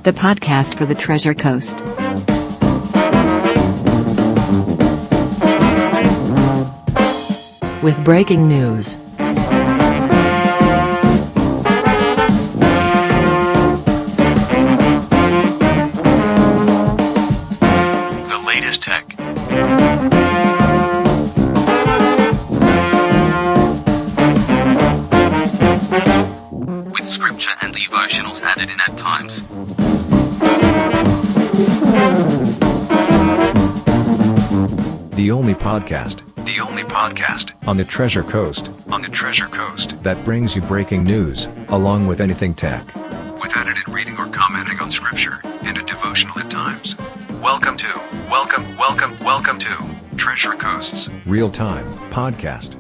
the podcast for the Treasure Coast. With breaking news. The latest tech. With scripture and devotionals added in at times. The only podcast on the Treasure Coast, that brings you breaking news, along with anything tech, with edited reading or commenting on scripture, and a devotional at times. Welcome to Treasure Coast's real-time podcast.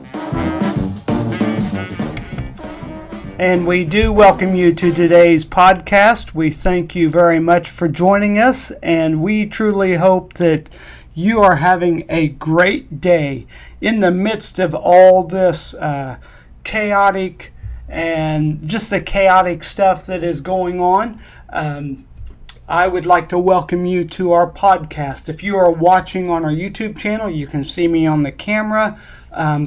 And we do welcome you to today's podcast. We thank you very much for joining us, and we truly hope that you are having a great day in the midst of all this chaotic and just the chaotic stuff that is going on. I would like to welcome you to our podcast. If you are watching on our YouTube channel, you can see me on the camera.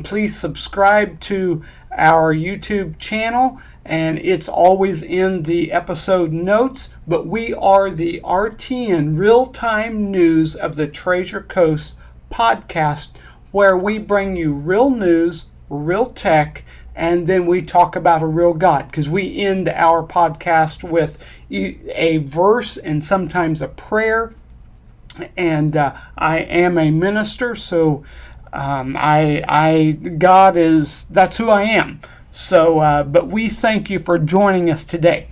Please subscribe to our YouTube channel, and it's always in the episode notes. But we are the RTN Real-Time News of the Treasure Coast podcast, where we bring you real news, real tech, and then we talk about a real God, because we end our podcast with a verse and sometimes a prayer. And I am a minister, so that's who I am. So, but we thank you for joining us today.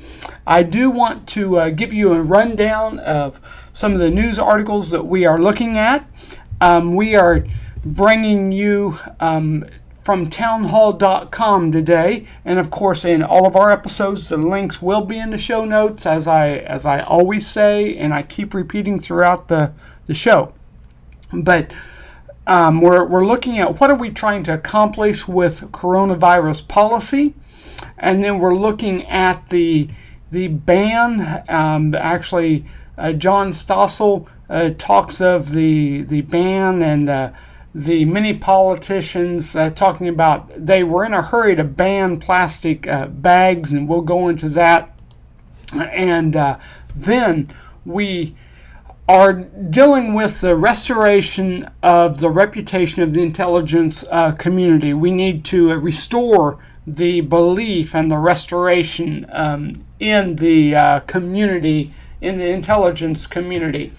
I do want to give you a rundown of some of the news articles that we are looking at. We are bringing you from townhall.com today, and of course in all of our episodes the links will be in the show notes, as I always say, and I keep repeating throughout the show. But we're looking at what are we trying to accomplish with coronavirus policy, and then we're looking at the ban. John Stossel talks of the ban, and the many politicians talking about they were in a hurry to ban plastic bags, and we'll go into that. And then we are dealing with the restoration of the reputation of the intelligence community. We need to restore the belief and the restoration in the community, in the intelligence community.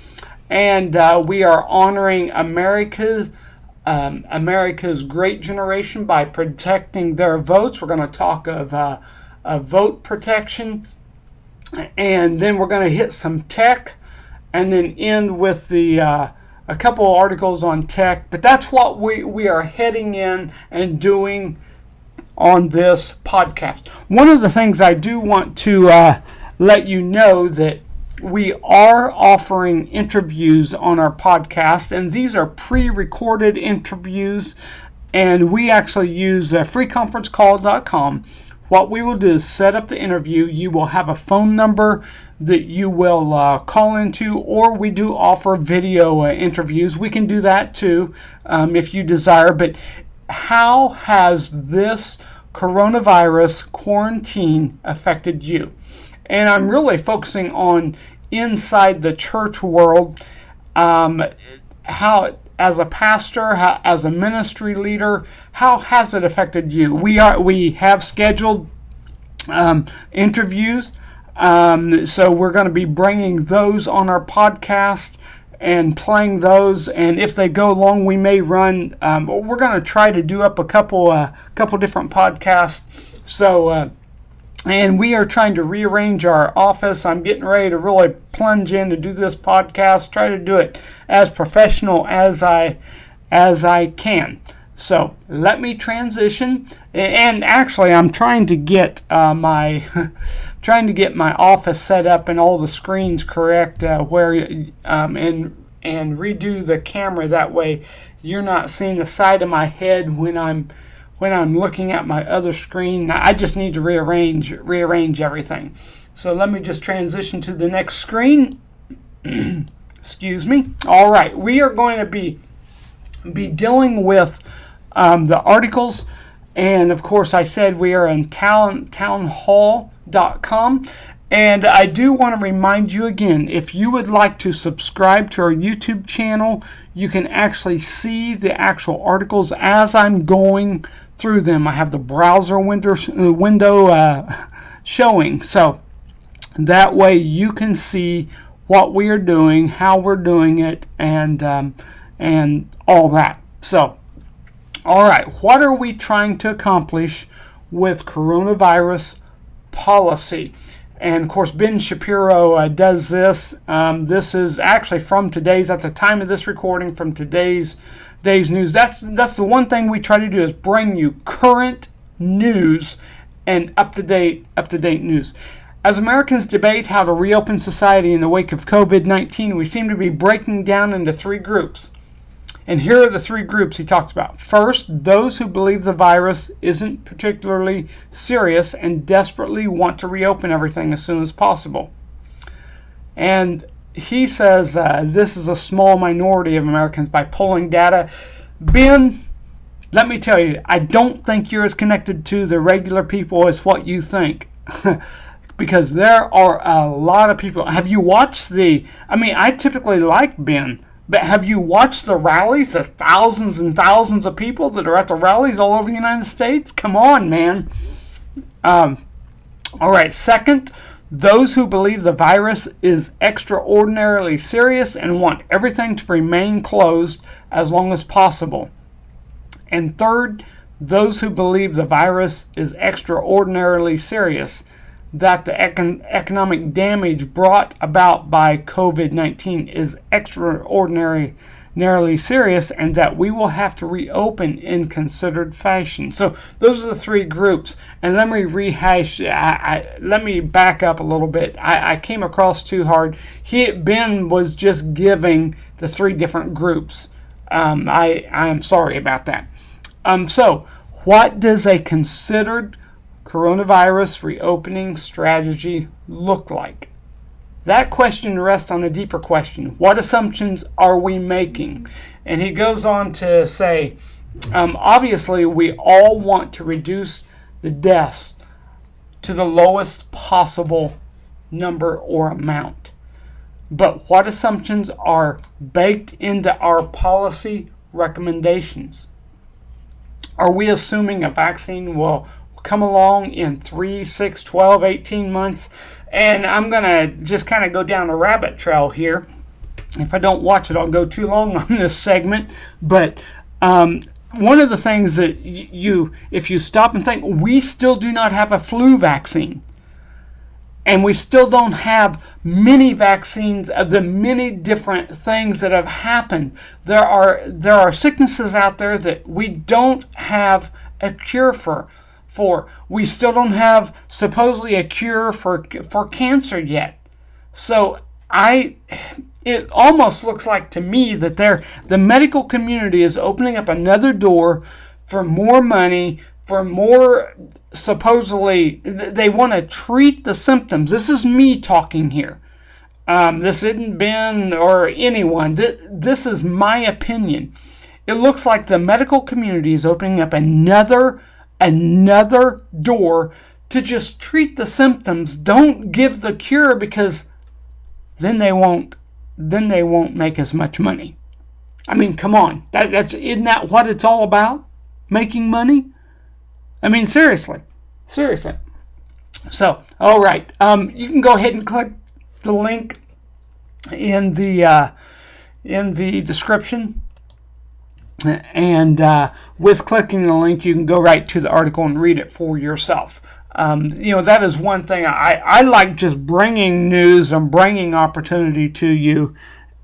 And we are honoring America's great generation by protecting their votes. We're going to talk of vote protection, and then we're going to hit some tech, and then end with a couple of articles on tech. But that's what we are heading in and doing on this podcast. One of the things I do want to let you know that we are offering interviews on our podcast, and these are pre-recorded interviews, and we actually use freeconferencecall.com. What we will do is set up the interview. You will have a phone number that you will call into, or we do offer video interviews. We can do that too if you desire. But how has this coronavirus quarantine affected you? And I'm really focusing on inside the church world, how, as a pastor, how, as a ministry leader, how has it affected you? We have scheduled interviews, so we're going to be bringing those on our podcast and playing those. And if they go long, we may run. We're going to try to do up a couple different podcasts. So. And we are trying to rearrange our office. I'm getting ready to really plunge in to do this podcast, try to do it as professional as I can. So let me transition. And actually, I'm trying to get my office set up and all the screens correct, and redo the camera. That way, you're not seeing the side of my head when I'm when I'm looking at my other screen. I just need to rearrange everything. So let me just transition to the next screen. Excuse me. All right, we are going to be dealing with the articles, and of course I said we are in townhall.com. And I do want to remind you again, if you would like to subscribe to our YouTube channel, you can actually see the actual articles as I'm going through them. I have the browser window showing, so that way you can see what we are doing, how we're doing it, and all that. So, all right, what are we trying to accomplish with coronavirus policy? And of course, Ben Shapiro does this. This is actually from today's, at the time of this recording, from today's news. That's the one thing we try to do, is bring you current news and up to date news. As Americans debate how to reopen society in the wake of COVID-19, we seem to be breaking down into three groups. And here are the three groups he talks about. First, those who believe the virus isn't particularly serious and desperately want to reopen everything as soon as possible. And he says this is a small minority of Americans by polling data. Ben, let me tell you, I don't think you're as connected to the regular people as what you think. Because there are a lot of people. Have you watched I typically like Ben. But have you watched the rallies, the thousands and thousands of people that are at the rallies all over the United States? Come on, man. All right, second, those who believe the virus is extraordinarily serious and want everything to remain closed as long as possible. And third, those who believe the virus is extraordinarily serious, that the economic damage brought about by COVID-19 is extraordinarily serious, and that we will have to reopen in considered fashion. So those are the three groups. And let me rehash. Let me back up a little bit. I came across too hard. Ben was just giving the three different groups. I am sorry about that. So what does a considered coronavirus reopening strategy look like? That question rests on a deeper question. What assumptions are we making? And he goes on to say, obviously we all want to reduce the deaths to the lowest possible number or amount. But what assumptions are baked into our policy recommendations? Are we assuming a vaccine will come along in 3, 6, 12, 18 months? And I'm going to just kind of go down a rabbit trail here. If I don't watch it, I'll go too long on this segment. But one of the things that if you stop and think, we still do not have a flu vaccine. And we still don't have many vaccines of the many different things that have happened. There are sicknesses out there that we don't have a cure for. We still don't have supposedly a cure for cancer yet. So it almost looks like to me that the medical community is opening up another door for more money, for more, supposedly, they want to treat the symptoms. This is me talking here. This isn't Ben or anyone. This is my opinion. It looks like the medical community is opening up another door to just treat the symptoms. Don't give the cure, because then they won't make as much money. I mean, come on. Isn't that what it's all about? Making money? I mean, seriously. So, all right. You can go ahead and click the link in the description. And with clicking the link, you can go right to the article and read it for yourself. That is one thing. I like just bringing news and bringing opportunity to you.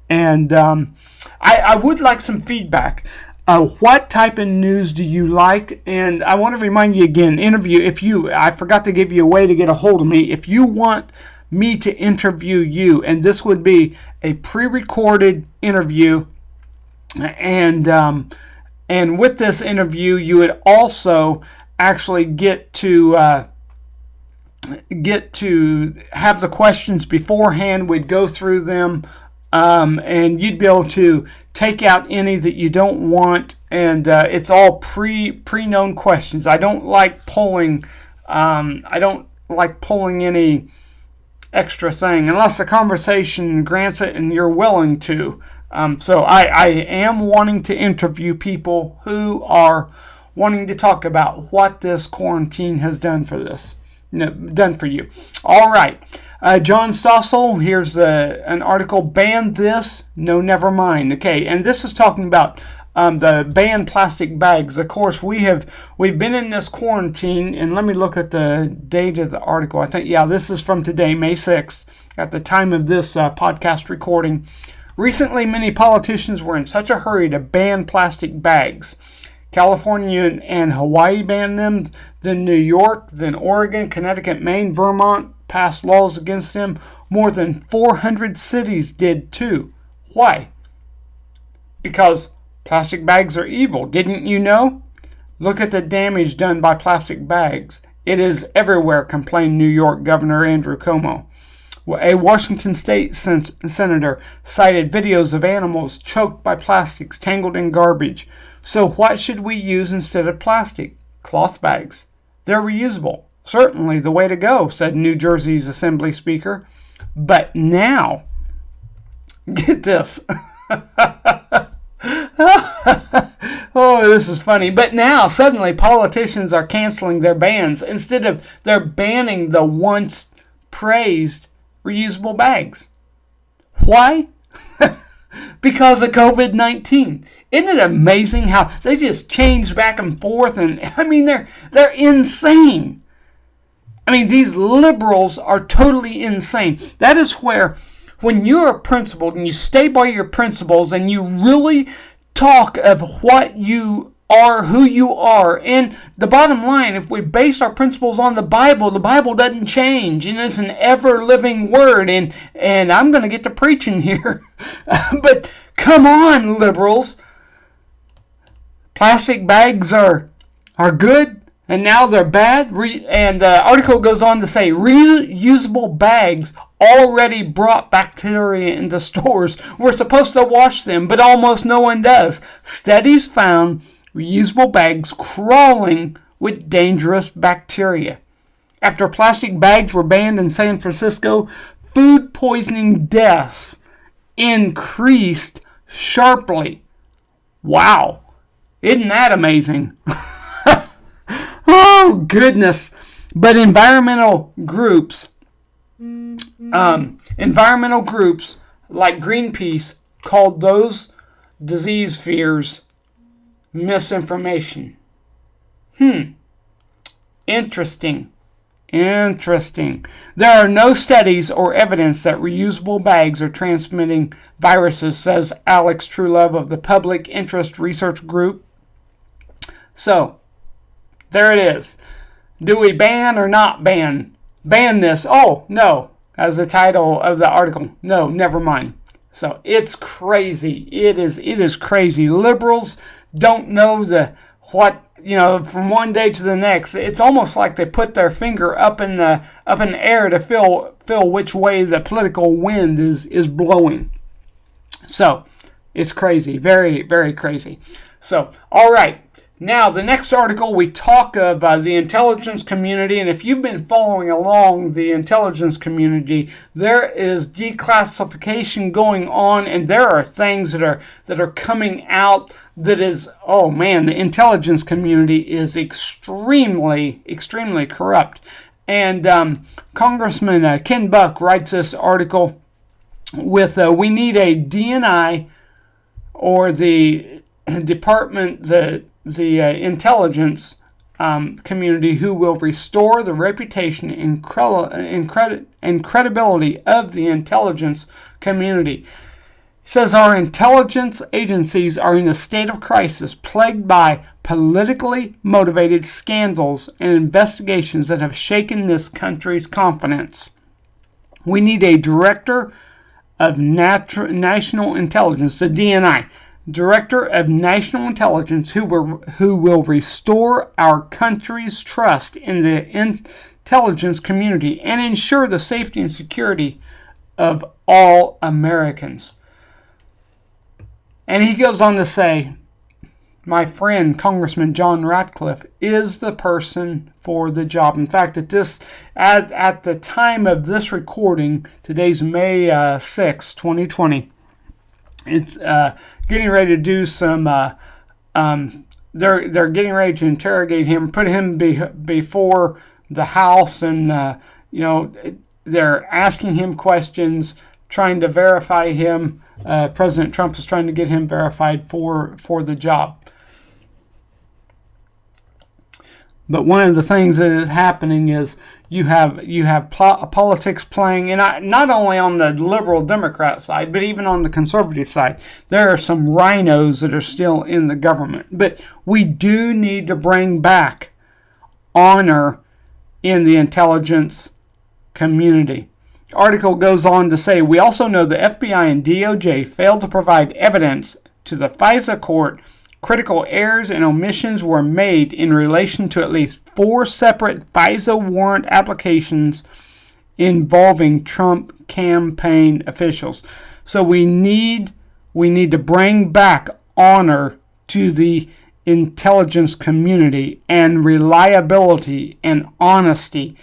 And I would like some feedback. What type of news do you like? And I want to remind you again, I forgot to give you a way to get a hold of me. If you want me to interview you, and this would be a pre-recorded interview, and And with this interview, you would also actually get to have the questions beforehand. We'd go through them, and you'd be able to take out any that you don't want. And it's all pre-known questions. I don't like pulling. Any extra thing unless the conversation grants it and you're willing to. So I am wanting to interview people who are wanting to talk about what this quarantine has done for you. All right. John Stossel, here's an article, Ban This, No Never Mind. Okay, and this is talking about the ban plastic bags. Of course, we've been in this quarantine, and let me look at the date of the article. I think, this is from today, May 6th, at the time of this podcast recording. Recently, many politicians were in such a hurry to ban plastic bags. California and Hawaii banned them, then New York, then Oregon, Connecticut, Maine, Vermont passed laws against them. More than 400 cities did too. Why? Because plastic bags are evil. Didn't you know? Look at the damage done by plastic bags. It is everywhere, complained New York Governor Andrew Cuomo. A Washington state senator cited videos of animals choked by plastics tangled in garbage. So what should we use instead of plastic? Cloth bags. They're reusable. Certainly the way to go, said New Jersey's Assembly Speaker. But now, get this. Oh, this is funny. But now, suddenly, politicians are canceling their bans. They're banning the once praised reusable bags. Why? Because of COVID-19. Isn't it amazing how they just change back and forth? And I mean, they're insane. I mean, these liberals are totally insane. That is where, when you're a principled and you stay by your principles and you really talk of what you are, who you are, and the bottom line, if we base our principles on the Bible doesn't change, and it's an ever-living word, and I'm going to get to preaching here. But come on, liberals. Plastic bags are good, and now they're bad. And the article goes on to say, reusable bags already brought bacteria into stores. We're supposed to wash them, but almost no one does. Studies found reusable bags crawling with dangerous bacteria. After plastic bags were banned in San Francisco, food poisoning deaths increased sharply. Wow. Isn't that amazing? Oh, goodness. But environmental groups like Greenpeace called those disease fears misinformation. Interesting. There are no studies or evidence that reusable bags are transmitting viruses, says Alex Truelove of the Public Interest Research Group. So, there it is. Do we ban or not ban? Ban this. Oh, no. As the title of the article. No, never mind. So, it's crazy. It is crazy. Liberals don't know from one day to the next. It's almost like they put their finger up in the air to feel which way the political wind is blowing. So, it's crazy. Very, very crazy. So, all right. Now, the next article, we talk about the intelligence community, and if you've been following along the intelligence community, there is declassification going on, and there are things that are coming out that is, oh man, the intelligence community is extremely, extremely corrupt. And Congressman Ken Buck writes this article with, we need a DNI or the department, the intelligence community who will restore the reputation and credibility of the intelligence community. He says our intelligence agencies are in a state of crisis plagued by politically motivated scandals and investigations that have shaken this country's confidence. We need a director of national intelligence, the DNI. Director of National Intelligence, who will restore our country's trust in the intelligence community and ensure the safety and security of all Americans. And he goes on to say, my friend, Congressman John Ratcliffe, is the person for the job. In fact, at the time of this recording, today's May 6, 2020, it's getting ready to do some. They're getting ready to interrogate him, put him before the House, and they're asking him questions, trying to verify him. President Trump is trying to get him verified for the job. But one of the things that is happening is you have politics playing, and not only on the liberal Democrat side, but even on the conservative side. There are some rhinos that are still in the government. But we do need to bring back honor in the intelligence community. The article goes on to say, we also know the FBI and DOJ failed to provide evidence to the FISA court. Critical errors and omissions were made in relation to at least 4 separate FISA warrant applications involving Trump campaign officials. So we need to bring back honor to the intelligence community and reliability and honesty.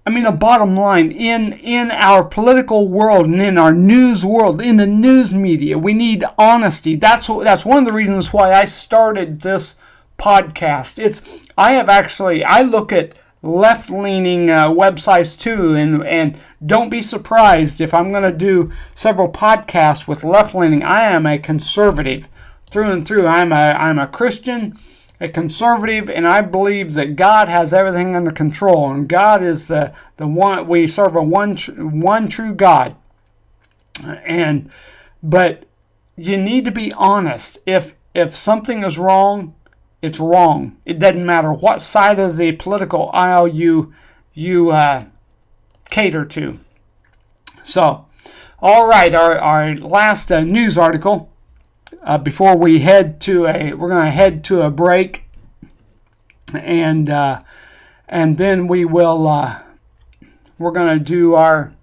I mean, the bottom line, in our political world and in our news world, in the news media, we need honesty. That's one of the reasons why I started this podcast. I look at left-leaning websites too, and don't be surprised if I'm going to do several podcasts with left-leaning. I am a conservative through and through. I'm a Christian, a conservative, and I believe that God has everything under control, and God is the one. We serve a one true God. But you need to be honest. If something is wrong, it's wrong. It doesn't matter what side of the political aisle you cater to. So, all right, our last news article. Before we we're going to head to a break, and then we will we're going to do our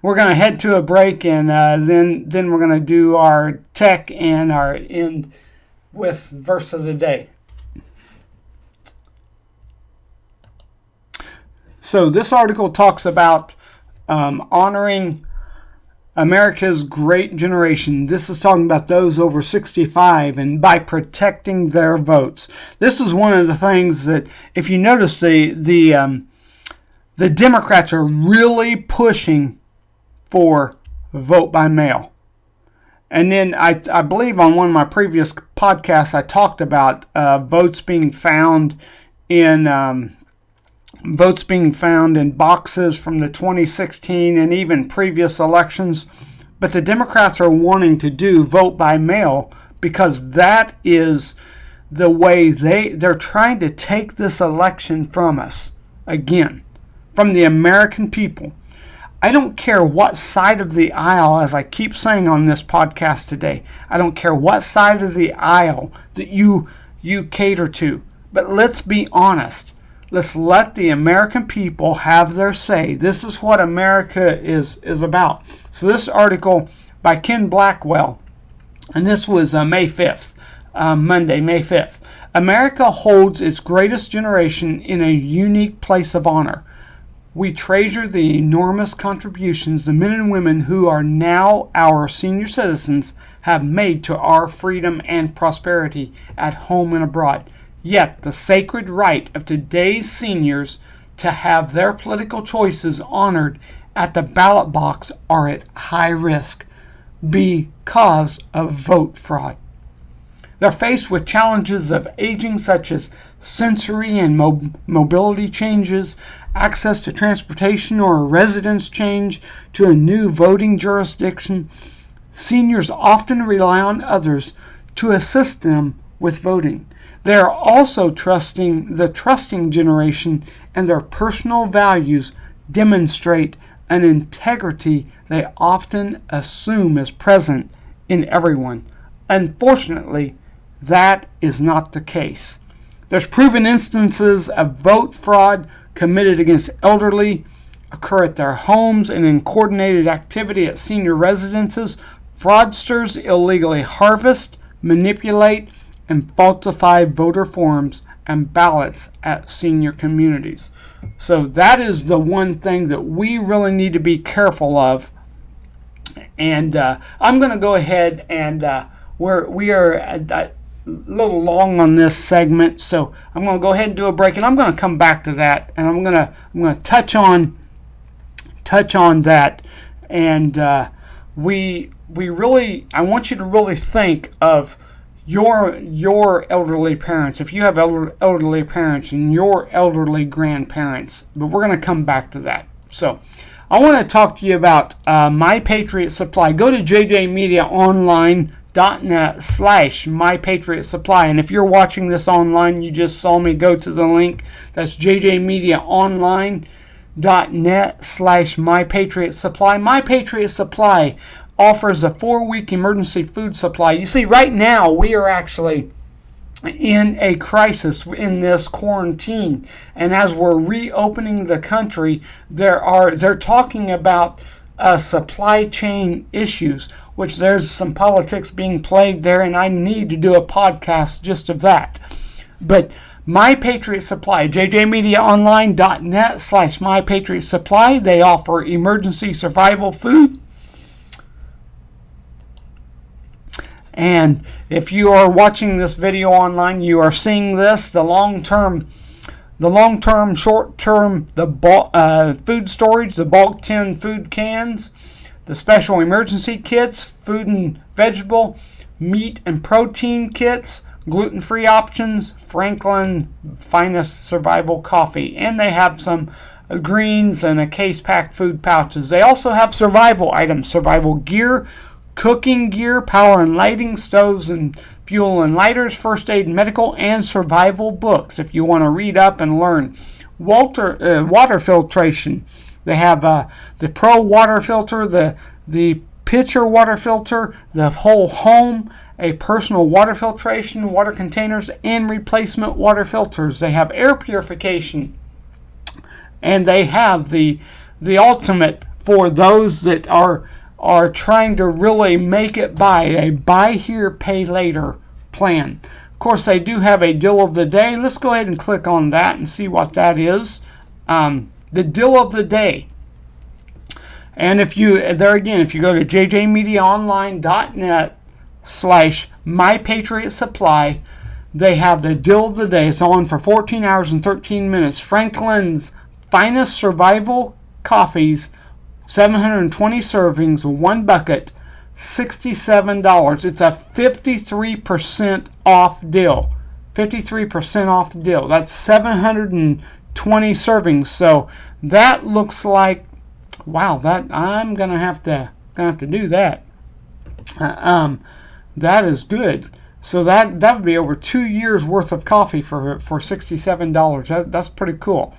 we're going to head to a break, and then we're going to do our tech and our end with verse of the day. So this article talks about honoring America's great generation. This is talking about those over 65 and by protecting their votes. This is one of the things that, if you notice, the Democrats are really pushing for vote by mail. And then I believe on one of my previous podcasts I talked about votes being found in boxes from the 2016 and even previous elections. But the Democrats are wanting to do vote by mail because that is the way they're trying to take this election from us again, from the American people. I don't care what side of the aisle, as I keep saying on this podcast today, I don't care what side of the aisle that you cater to. But let's be honest. Let's let the American people have their say. This is what America is about. So this article by Ken Blackwell, and this was May 5th, Monday, May 5th. America holds its greatest generation in a unique place of honor. We treasure the enormous contributions the men and women who are now our senior citizens have made to our freedom and prosperity at home and abroad. Yet the sacred right of today's seniors to have their political choices honored at the ballot box are at high risk because of vote fraud. They're faced with challenges of aging, such as sensory and mobility changes, access to transportation or a residence change to a new voting jurisdiction. Seniors often rely on others to assist them with voting. They are also trusting generation, and their personal values demonstrate an integrity they often assume is present in everyone. Unfortunately, that is not the case. There's proven instances of vote fraud committed against elderly occur at their homes and in coordinated activity at senior residences. Fraudsters illegally harvest, manipulate, and falsify voter forms and ballots at senior communities. So that is the one thing that we really need to be careful of. And I'm going to go ahead and we are a little long on this segment, so I'm going to go ahead and do a break, and I'm going to come back to that, and I'm going to touch on that, and we really, I want you to really think of your elderly parents, if you have elderly parents, and your elderly grandparents. But we're going to come back to that. So I want to talk to you about My Patriot Supply. Go to jjmediaonline.net/My Patriot Supply. And if you're watching this online, you just saw me go to the link. That's jjmediaonline.net/My Patriot Supply. My Patriot Supply offers a 4-week emergency food supply. You see, right now we are actually in a crisis in this quarantine, and as we're reopening the country, they're talking about supply chain issues, which there's some politics being played there, and I need to do a podcast just of that. But My Patriot Supply, jjmediaonline.net/My Patriot Supply, they offer emergency survival food. And if you are watching this video online, you are seeing this, the long-term, short-term, food storage, the bulk tin food cans, the special emergency kits, food and vegetable, meat and protein kits, gluten-free options, Franklin Finest Survival Coffee, and they have some greens and a case-packed food pouches. They also have survival items, survival gear, cooking gear, power and lighting, stoves and fuel and lighters, first aid, medical, and survival books if you want to read up and learn. Water filtration. They have the Pro water filter, the pitcher water filter, the whole home, a personal water filtration, water containers, and replacement water filters. They have air purification, and they have the ultimate for those that are trying to really make it by, a buy here, pay later plan. Of course, they do have a deal of the day. Let's go ahead and click on that and see what that is. The deal of the day. And if you go to jjmediaonline.net/My Patriot Supply, they have the deal of the day. It's on for 14 hours and 13 minutes. Franklin's Finest Survival Coffees, 720 servings, 1 bucket, $67. It's a 53% off deal. 53% off deal. That's 720 servings. So that looks like, wow, that I'm gonna have to do that. That is good. So that would be over 2 years worth of coffee for $67. That's pretty cool.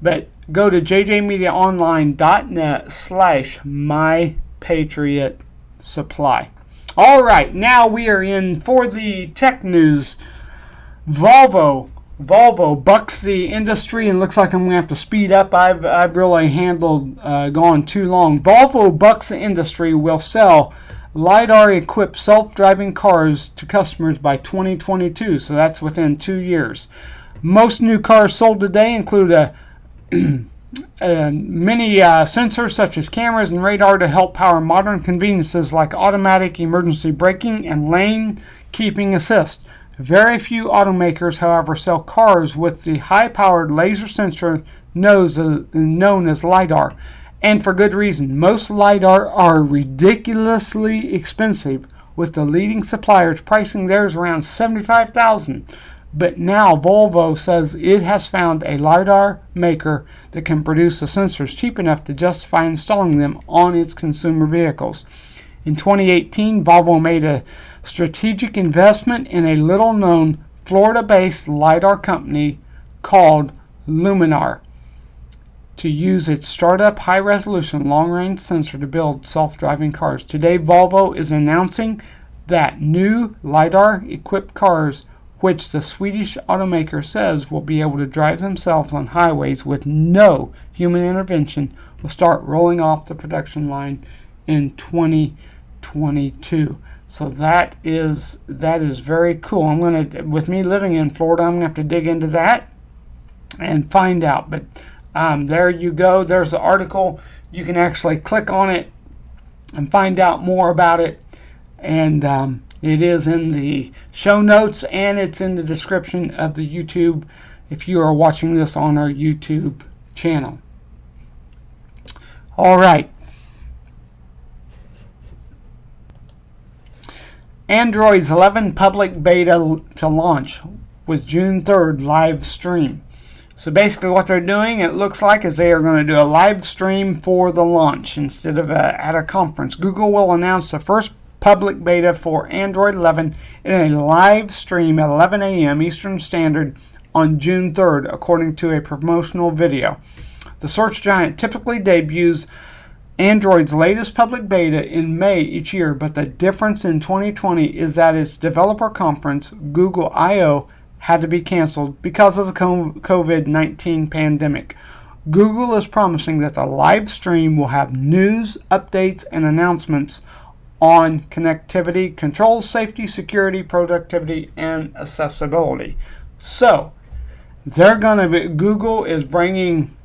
But go to jjmediaonline.net/My Patriot Supply. All right, now we are in for the tech news. Volvo bucks the industry, and looks like I'm going to have to speed up. I've really gone too long. Volvo bucks the industry, will sell LiDAR-equipped self-driving cars to customers by 2022, so that's within 2 years. Most new cars sold today include many sensors such as cameras and radar to help power modern conveniences like automatic emergency braking and lane keeping assist. Very few automakers, however, sell cars with the high-powered laser sensor known as LiDAR, and for good reason. Most LiDAR are ridiculously expensive, with the leading suppliers pricing theirs around $75,000. But now Volvo says it has found a LiDAR maker that can produce the sensors cheap enough to justify installing them on its consumer vehicles. In 2018, Volvo made a strategic investment in a little-known Florida-based LiDAR company called Luminar. to use its startup high-resolution long-range sensor to build self-driving cars. Today, Volvo is announcing that new LiDAR-equipped cars, which the Swedish automaker says will be able to drive themselves on highways with no human intervention, will start rolling off the production line in 2022. So that is very cool. with me living in Florida, I'm gonna have to dig into that and find out. But there you go. There's the article. You can actually click on it and find out more about it. And it is in the show notes, and it's in the description of the YouTube if you are watching this on our YouTube channel. All right. Android's 11 public beta to launch with June 3rd live stream. So basically what they're doing, it looks like, is they are going to do a live stream for the launch instead of at a conference. Google will announce the first public beta for Android 11 in a live stream at 11 a.m. Eastern Standard on June 3rd, according to a promotional video. The search giant typically debuts Android's latest public beta in May each year, but the difference in 2020 is that its developer conference, Google I/O, had to be canceled because of the COVID-19 pandemic. Google is promising that the live stream will have news, updates, and announcements on connectivity, controls, safety, security, productivity, and accessibility. So, Google is bringing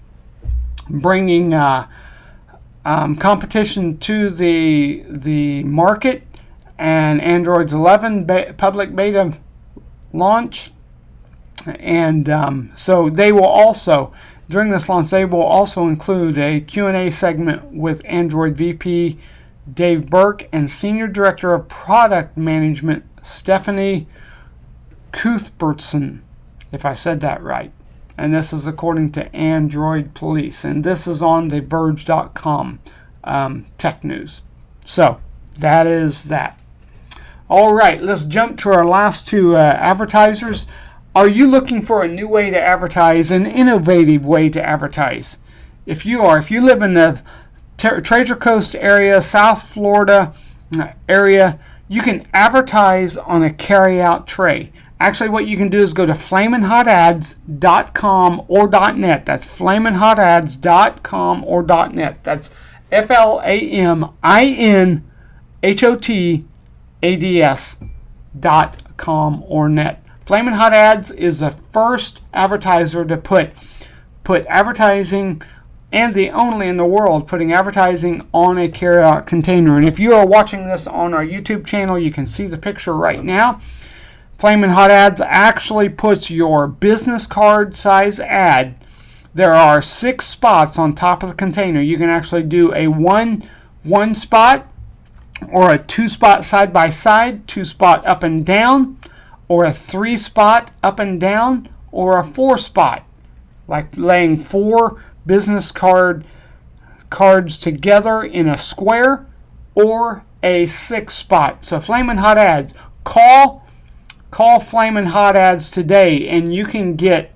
competition to the market, and Android's 11 public beta launch, and so they will also, during this launch, they will also include a Q&A segment with Android VP Dave Burke and Senior Director of Product Management Stephanie Cuthbertson, if I said that right. And this is according to Android Police. And this is on the Verge.com tech news. So that is that. All right, let's jump to our last two advertisers. Are you looking for a new way to advertise, an innovative way to advertise? If you live in the Treasure Coast area, South Florida area, you can advertise on a carry-out tray. Actually, what you can do is go to flaminhotads.com or .net. That's flaminhotads.com or .net. That's FLAMINHOTADS.com or net. Flamin Hot Ads is the first advertiser to put advertising, and the only in the world putting advertising on a carry-out container. And if you are watching this on our YouTube channel, you can see the picture right now. Flamin Hot Ads actually puts your business card size ad. There are 6 spots on top of the container. You can actually do a one spot, or a 2 spot side by side, 2 spot up and down, or a 3 spot up and down, or a 4 spot, like laying 4 business cards together in a square, or a 6 spot. So Flamin Hot Ads, call Flamin Hot Ads today, and you can get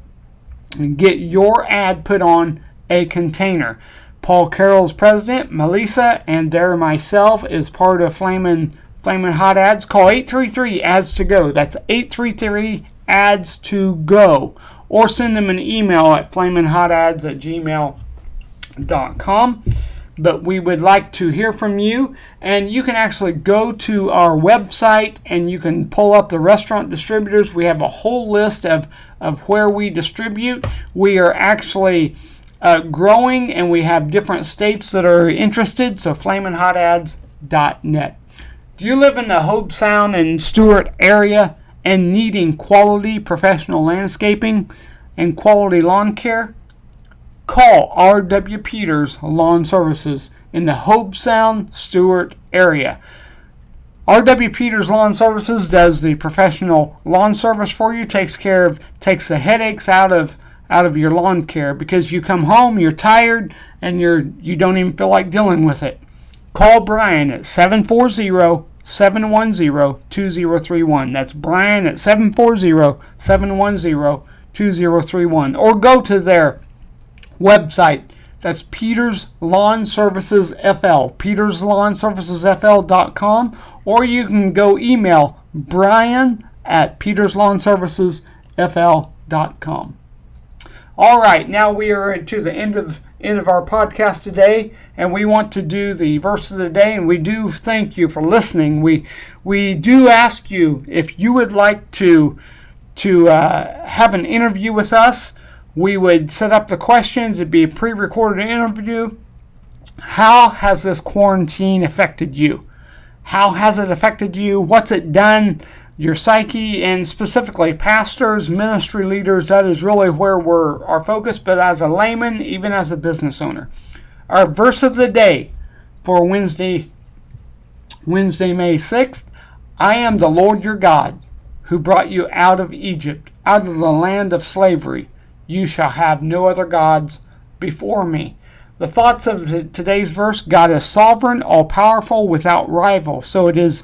your ad put on a container. Paul Carroll's president, Melissa, and myself is part of Flamin Hot Ads. Call 833 Ads to Go. That's 833 Ads to Go. Or send them an email at flaminhotads@gmail.com. But we would like to hear from you, and you can actually go to our website and you can pull up the restaurant distributors. We have a whole list of where we distribute. We are actually growing, and we have different states that are interested, so flaminhotads.net. Do you live in the Hobe Sound and Stuart area and needing quality professional landscaping and quality lawn care? Call R.W. Peters Lawn Services in the Hobe Sound, Stuart area. R.W. Peters Lawn Services does the professional lawn service for you, takes the headaches out of your lawn care, because you come home, you're tired, and you don't even feel like dealing with it. Call Brian at 740-710-2031. That's Brian at 740-710-2031. Or go to their website, That's Peters Lawn Services FL, peterslawnservicesfl.com, or you can go email brian@peterslawnservicesfl.com. All right, now we are to the end of our podcast today, and we want to do the verse of the day, and we do thank you for listening. We do ask you if you would like to have an interview with us. We would set up the questions. It'd be a pre-recorded interview. How has this quarantine affected you? How has it affected you? What's it done? Your psyche, and specifically pastors, ministry leaders. That is really where we're our focus. But as a layman, even as a business owner, our verse of the day for Wednesday, May 6th. I am the Lord your God, who brought you out of Egypt, out of the land of slavery. You shall have no other gods before me. The thoughts of today's verse: God is sovereign, all-powerful, without rival. So it is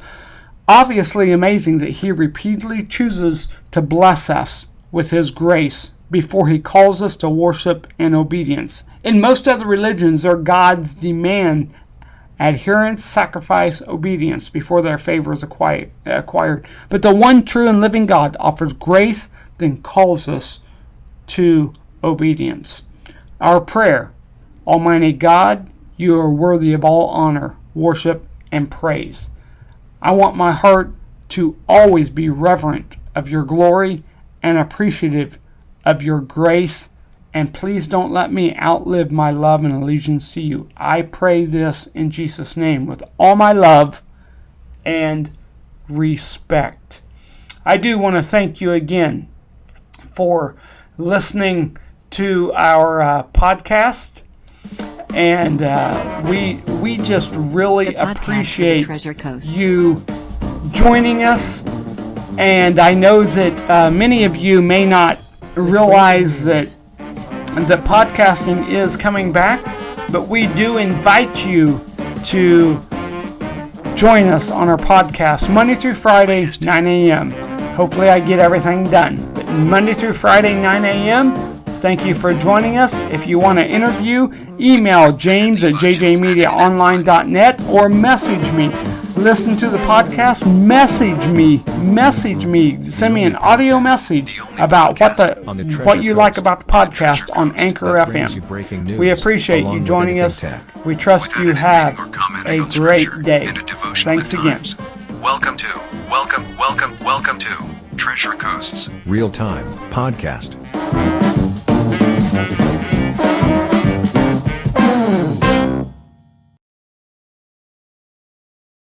obviously amazing that he repeatedly chooses to bless us with his grace before he calls us to worship and obedience. In most other religions, their gods demand adherence, sacrifice, obedience before their favor is acquired. But the one true and living God offers grace, then calls us to obedience. Our prayer: Almighty God, you are worthy of all honor, worship, and praise. I want my heart to always be reverent of your glory and appreciative of your grace, and please don't let me outlive my love and allegiance to you. I pray this in Jesus' name with all my love and respect. I do want to thank you again for listening to our podcast, and we just really appreciate you joining us. And I know that many of you may not realize that podcasting is coming back, but we do invite you to join us on our podcast Monday through Friday, 9 a.m. Hopefully I get everything done. But Monday through Friday, 9 a.m. Thank you for joining us. If you want to interview, email james@jjmediaonline.net or message me. Listen to the podcast, message me, send me an audio message about what you like about the podcast on Anchor FM. We appreciate you joining us. We trust you have a great day. Thanks again. Welcome to Treasure Coast's Real-time podcast.